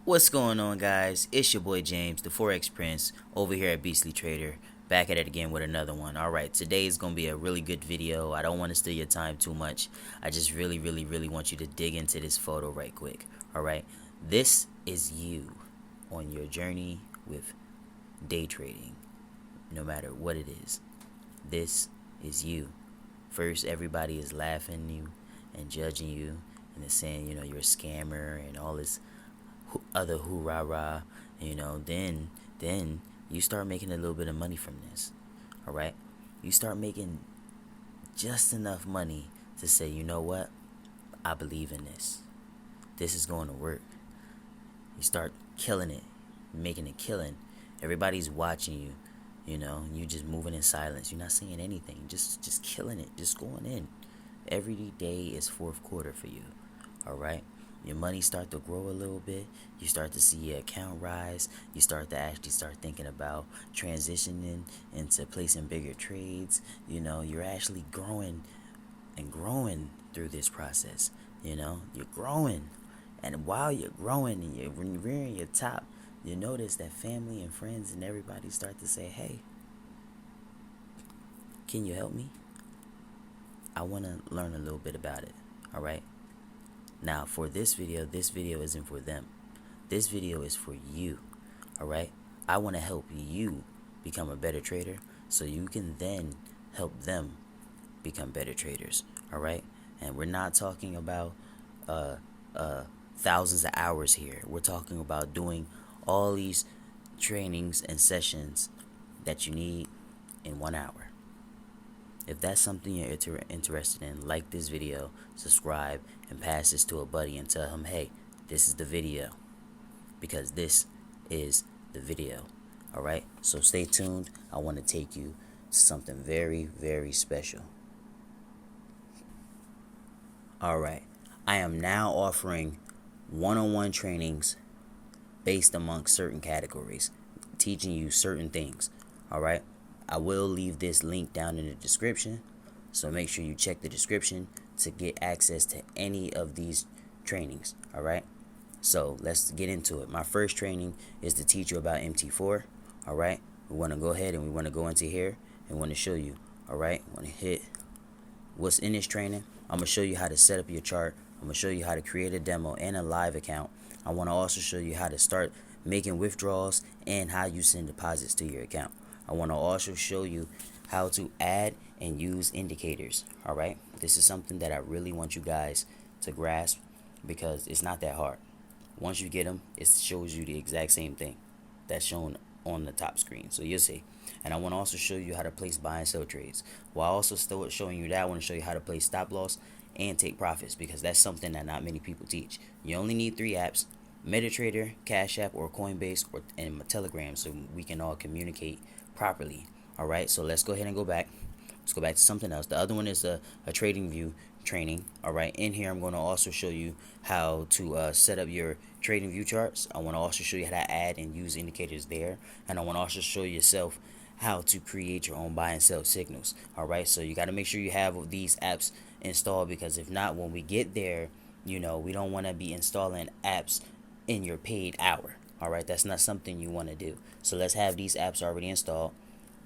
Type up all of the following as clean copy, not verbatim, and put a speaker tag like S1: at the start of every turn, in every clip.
S1: What's going on, guys? It's your boy James, the Forex Prince, over here at Beastly Trader, back at it again with another one. Alright, today is going to be a really good video. I don't want to steal your time too much. I just really want you to dig into this photo right quick. Alright, this is you on your journey with day trading, no matter what it is. This is you. First, everybody is laughing at you and judging you, and they're saying, you're a scammer and all this other hoorah, then you start making a little bit of money from this. All right, you start making just enough money to say, you know what, I believe in this. This is going to work. You start killing it, making a killing. Everybody's watching you. You just moving in silence. You're not saying anything. Just killing it. Just going in. Every day is fourth quarter for you. All right. Your money start to grow a little bit. You start to see your account rise. You start to actually start thinking about transitioning into placing bigger trades. You're actually growing and growing through this process. You're growing. And while you're growing and you're rearing your top, you notice that family and friends and everybody start to say, hey, can you help me? I want to learn a little bit about it. All right. Now, for this video isn't for them. This video is for you, all right? I want to help you become a better trader so you can then help them become better traders, all right? And we're not talking about thousands of hours here. We're talking about doing all these trainings and sessions that you need in 1 hour. If that's something you're interested in, like this video, subscribe, and pass this to a buddy and tell him, hey, this is the video. Because this is the video. Alright? So stay tuned. I want to take you to something very special. Alright. I am now offering one-on-one trainings based amongst certain categories, teaching you certain things. Alright? I will leave this link down in the description, so make sure you check the description to get access to any of these trainings. Alright, so let's get into it. My first training is to teach you about MT4. Alright, we want to go ahead and we want to go into here and want to show you. Alright, want to hit what's in this training. I'm going to show you how to set up your chart. I'm going to show you how to create a demo and a live account. I want to also show you how to start making withdrawals and how you send deposits to your account. I want to also show you how to add and use indicators. All right, this is something that I really want you guys to grasp because it's not that hard. Once you get them, it shows you the exact same thing that's shown on the top screen, so you'll see. And I want to also show you how to place buy and sell trades. While also still showing you that, I want to show you how to place stop loss and take profits, because that's something that not many people teach. You only need 3 apps: MetaTrader, Cash App, or Coinbase, and my Telegram, so we can all communicate properly. All right, so let's go ahead and go back. Let's go back to something else. The other one is a TradingView training. All right, in here I'm going to also show you how to set up your TradingView charts. I want to also show you how to add and use indicators there, and I want to also show yourself how to create your own buy and sell signals. All right, so you got to make sure you have these apps installed, because if not, when we get there, we don't want to be installing apps in your paid hour. All right, that's not something you want to do. So let's have these apps already installed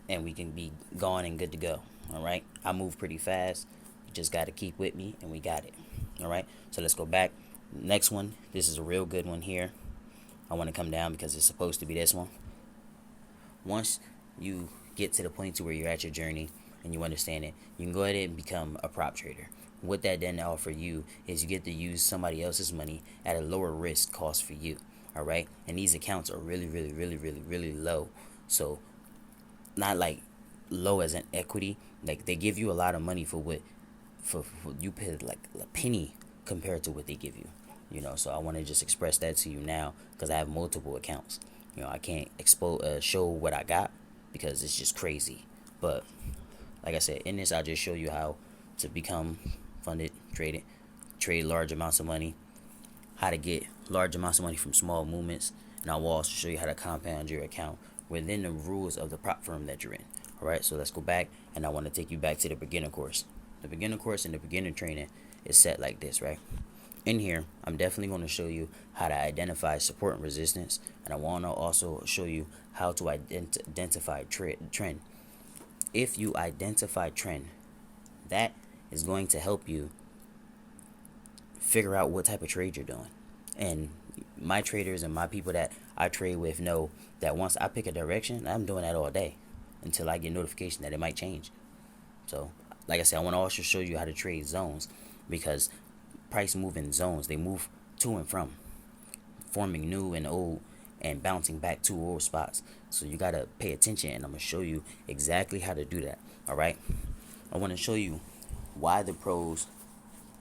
S1: and we can be gone and good to go. All right, I move pretty fast. You just got to keep with me and we got it. All right, so let's go back. Next one, this is a real good one here. I want to come down because it's supposed to be this one. Once you get to the point to where you're at your journey and you understand it, you can go ahead and become a prop trader. What that then offer you is you get to use somebody else's money at a lower risk cost for you. All right, and these accounts are really low. So not like low as an equity, like they give you a lot of money for what for you pay like a penny compared to what they give you. So I want to just express that to you now, because I have multiple accounts. I can't show what I got because it's just crazy. But like I said, in this I'll just show you how to become funded, trade large amounts of money, how to get large amounts of money from small movements, and I will also show you how to compound your account within the rules of the prop firm that you're in. Alright, so let's go back, and I want to take you back to the beginner course. The beginner course and the beginner training is set like this, right? in here, I'm definitely going to show you how to identify support and resistance, and I want to also show you how to identify trend. If you identify trend, that is going to help you figure out what type of trade you're doing. And my traders and my people that I trade with know that once I pick a direction, I'm doing that all day until I get notification that it might change. So, like I said, I want to also show you how to trade zones, because price move in zones. They move to and from, forming new and old and bouncing back to old spots. So you got to pay attention, and I'm going to show you exactly how to do that. All right. I want to show you why the pros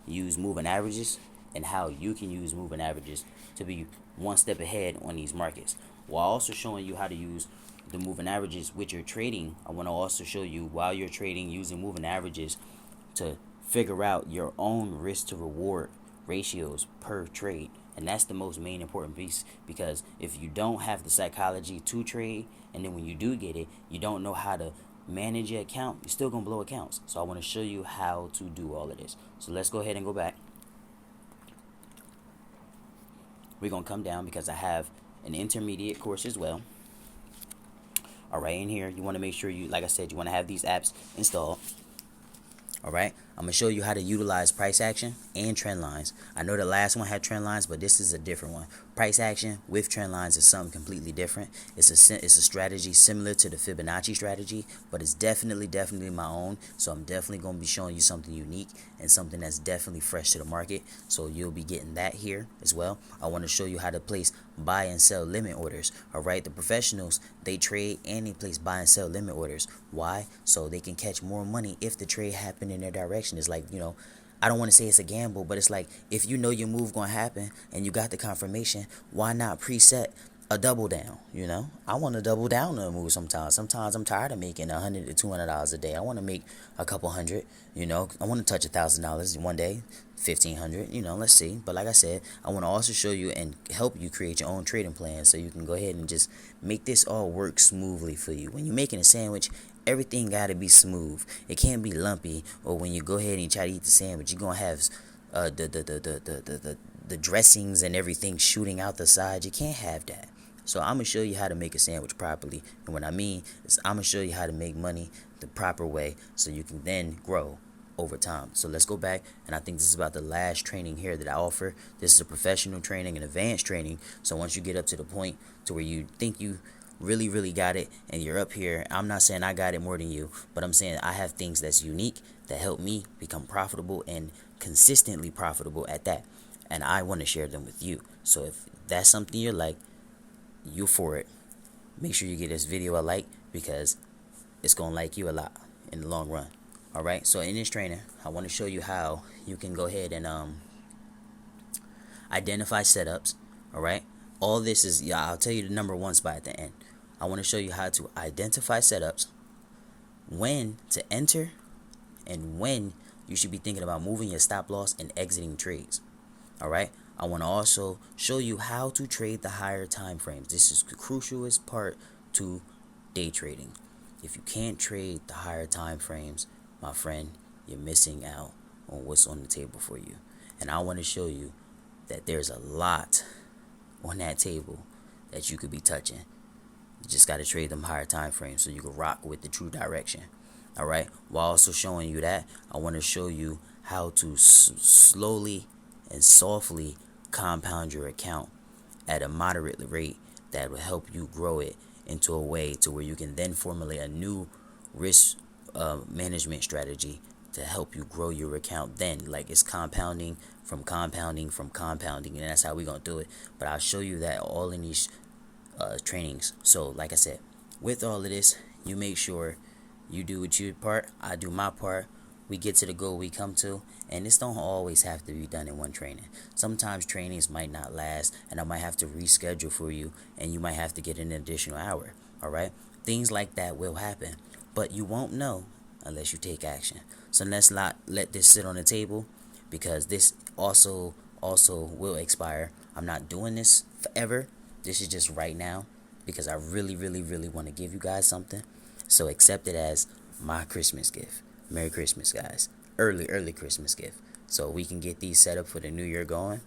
S1: use moving averages and how you can use moving averages to be one step ahead on these markets, while also showing you how to use the moving averages with your trading. I want to also show you, while you're trading, using moving averages to figure out your own risk to reward ratios per trade. And that's the most main important piece, because if you don't have the psychology to trade, and then when you do get it, you don't know how to manage your account, you're still gonna blow accounts. So I want to show you how to do all of this. So let's go ahead and go back. We're gonna come down because I have an intermediate course as well. All right, in here you want to make sure you, like I said, you want to have these apps installed. All right, I'm going to show you how to utilize price action and trend lines. I know the last one had trend lines, but this is a different one. Price action with trend lines is something completely different. It's a strategy similar to the Fibonacci strategy, but it's definitely my own. So I'm definitely going to be showing you something unique and something that's definitely fresh to the market. So you'll be getting that here as well. I want to show you how to place buy and sell limit orders. All right, the professionals, they trade and they place buy and sell limit orders. Why? So they can catch more money if the trade happened in their direction. It's like, I don't want to say it's a gamble, but it's like, if you know your move going to happen and you got the confirmation, why not preset a double down? I want to double down on a move sometimes. I'm tired of making $100 to $200 a day. I want to make a couple hundred. I want to touch $1,000 one day, $1,500. Let's see. But like I said, I want to also show you and help you create your own trading plan, so you can go ahead and just make this all work smoothly for you. When you're making a sandwich, everything got to be smooth. It can't be lumpy. Or when you go ahead and you try to eat the sandwich, you're gonna have the dressings and everything shooting out the side. You can't have that. So I'm gonna show you how to make a sandwich properly, and what I mean is I'm gonna show you how to make money the proper way, so you can then grow over time. So let's go back, and I think this is about the last training here that I offer. This is a professional training and advanced training. So once you get up to the point to where you think you really got it and you're up here, I'm not saying I got it more than you, but I'm saying I have things that's unique that help me become profitable and consistently profitable at that, and I want to share them with you. So if that's something you're like, you for it, make sure you give this video a like, because it's gonna like you a lot in the long run. All right, so in this training, I want to show you how you can go ahead and identify setups. All right, all this is, I'll tell you the number one spot at the end. I want to show you how to identify setups, when to enter, and when you should be thinking about moving your stop loss and exiting trades. All right, I want to also show you how to trade the higher time frames. This is the crucialest part to day trading. If you can't trade the higher time frames, my friend, you're missing out on what's on the table for you. And I want to show you that there's a lot on that table that you could be touching. You just got to trade them higher time frames so you can rock with the true direction. All right, while also showing you that, I want to show you how to slowly and softly compound your account at a moderate rate that will help you grow it into a way to where you can then formulate a new risk management strategy to help you grow your account. Then, like, it's compounding, and that's how we're gonna do it. But I'll show you that all in these trainings. So like I said, with all of this, you make sure you do what your part, I do my part, we get to the goal we come to. And this don't always have to be done in one training. Sometimes trainings might not last, and I might have to reschedule for you, and you might have to get an additional hour. All right, things like that will happen, but you won't know unless you take action. So let's not let this sit on the table, because this also will expire. I'm not doing this forever. This is just right now, because I really want to give you guys something. So accept it as my Christmas gift. Merry Christmas, guys. Early Christmas gift. so we can get these set up for the new year going.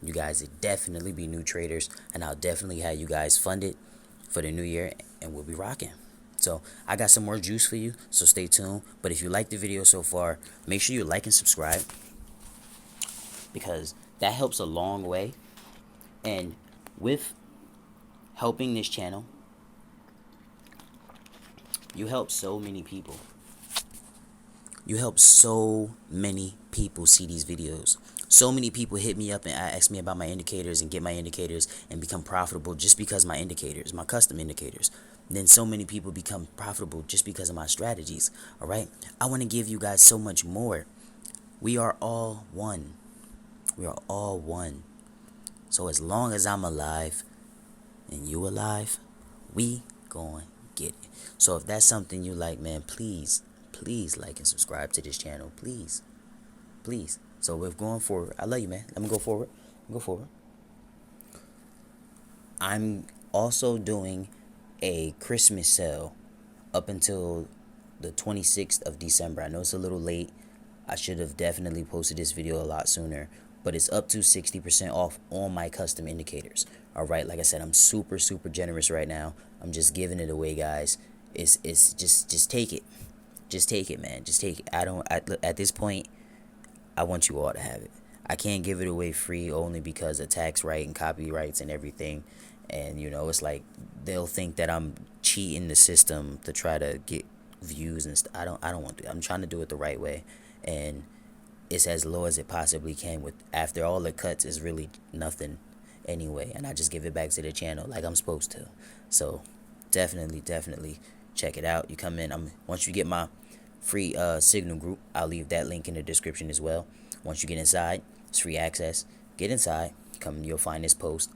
S1: You guys would definitely be new traders, and I'll definitely have you guys funded for the new year, and we'll be rocking. So I got some more juice for you, so stay tuned. But if you like the video so far, make sure you like and subscribe, because that helps a long way. And with helping this channel, you help so many people. You help so many people see these videos. So many people hit me up and ask me about my indicators and get my indicators and become profitable just because my indicators, my custom indicators. Then so many people become profitable just because of my strategies. All right. I want to give you guys so much more. We are all one. We are all one. So as long as I'm alive and you alive, we going get it. So if that's something you like, man, please like and subscribe to this channel. Please. So we're going forward. I love you, man. Let me go forward. I'm also doing a Christmas sale up until the 26th of December. I know it's a little late. I should have definitely posted this video a lot sooner, but it's up to 60% off on my custom indicators. All right, like I said, I'm super generous right now. I'm just giving it away, guys. It's just take it. Just take it, man. Just take it. At this point, I want you all to have it. I can't give it away free only because of tax right and copyrights and everything. And you know, it's like they'll think that I'm cheating the system to try to get views and stuff. I don't want to. I'm trying to do it the right way, and it's as low as it possibly can. With after all the cuts is really nothing anyway, and I just give it back to the channel like I'm supposed to. So definitely check it out. You come in. Once you get my free signal group, I'll leave that link in the description as well. Once you get inside, it's free access. Get inside. You'll find this post.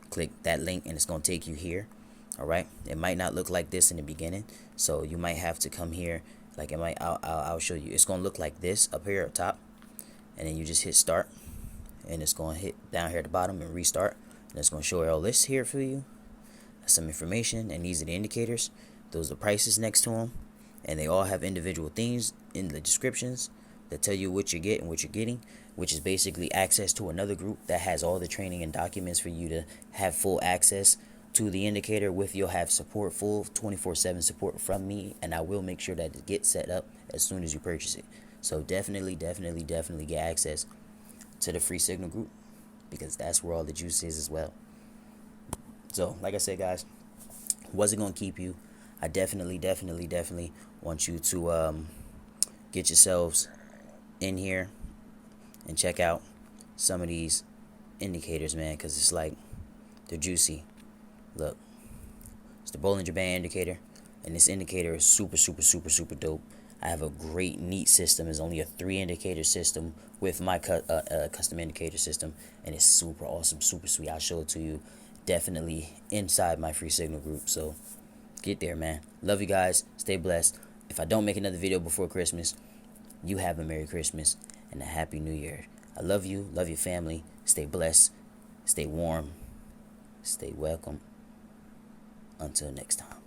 S1: Click that link and it's gonna take you here. All right. It might not look like this in the beginning, so you might have to come here. Like it might. I'll show you. It's gonna look like this up here up top, and then you just hit start, and it's gonna hit down here at the bottom and restart, and it's gonna show all this here for you. That's some information, and these are the indicators. Those are the prices next to them, and they all have individual things in the descriptions that tell you what you get and what you're getting, which is basically access to another group that has all the training and documents for you to have full access to the indicator. You'll have support, full 24/7 support from me, and I will make sure that it gets set up as soon as you purchase it. So definitely get access to the free signal group, because that's where all the juice is as well. So like I said, guys, wasn't gonna keep you. I definitely want you to get yourselves in here and check out some of these indicators, man, because it's like they're juicy. Look, it's the Bollinger Band indicator, and this indicator is super dope. I have a great neat system. It's only a 3 indicator system with my custom indicator system, and it's super awesome, super sweet. I'll show it to you definitely inside my free signal group. So get there, man. Love you guys. Stay blessed. If I don't make another video before Christmas, you have a Merry Christmas and a Happy New Year. I love you. Love your family. Stay blessed. Stay warm. Stay welcome. Until next time.